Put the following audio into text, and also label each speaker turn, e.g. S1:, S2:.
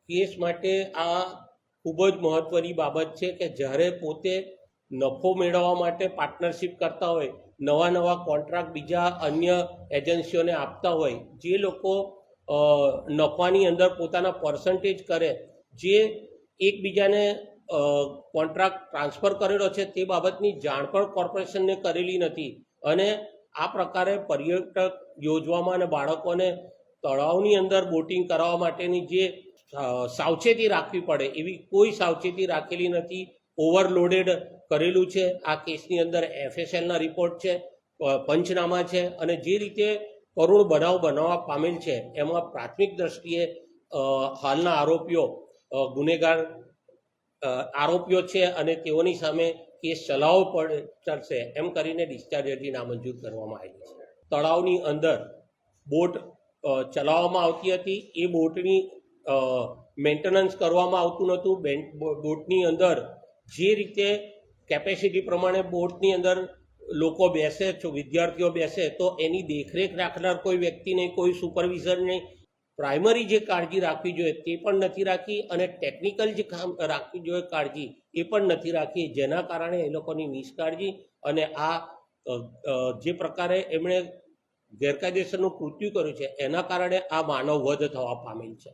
S1: Case માટે આ ખૂબ જ મહત્વની બાબત છે કે જ્યારે પોતે નફો મેળવવા માટે પાર્ટનરશિપ કરતા હોય, નવા નવા કોન્ટ્રાક્ટ બીજા અન્ય એજન્સીઓને આપતા હોય, જે લોકો નફાની અંદર પોતાના પર્સન્ટેજ કરે, જે એકબીજાને કોન્ટ્રાક્ટ ટ્રાન્સફર કરેલો છે તે બાબતની જાણ પણ કોર્પોરેશનને કરેલી નથી અને આ પ્રકારે પર્યટક યોજવામાં અને બાળકોને તળાવની અંદર બોટિંગ કરાવવા માટેની જે સાવચેતી રાખવી પડે એવી કોઈ સાવચેતી રાખેલી નથી. ઓવરલોડેડ કરેલું છે. આ કેસની અંદર FSLના રિપોર્ટ છે, પંચનામા છે અને જે રીતે કરુણ બનાવ બનાવવા પામેલ છે એમાં પ્રાથમિક દ્રષ્ટિએ હાલના ગુનેગાર આરોપીઓ છે અને તેઓની સામે કેસ ચલાવવો ચાલશે એમ કરીને ડિસ્ચાર્જ અરજી નામંજૂર કરવામાં આવેલી છે. તળાવની અંદર બોટ ચલાવવામાં આવતી હતી, એ બોટની મેન્ટેનન્સ કરવામાં આવતું નહોતું. બોટની અંદર જે રીતે કેપેસિટી પ્રમાણે બોટની અંદર લોકો બેસે, વિદ્યાર્થીઓ બેસે, તો એની દેખરેખ રાખનાર કોઈ વ્યક્તિ નહીં, કોઈ સુપરવિઝન નહીં. પ્રાઇમરી જે કાળજી રાખવી જોઈએ તે પણ નથી રાખી અને ટેકનિકલ જે રાખવી જોઈએ કાળજી એ પણ નથી રાખી, જેના કારણે એ લોકોની નિષ્કાળજી અને આ જે પ્રકારે એમણે ગેરકાયદેસરનું કૃત્ય કર્યું છે એના કારણે આ માનવ વધ થવા પામેલ છે.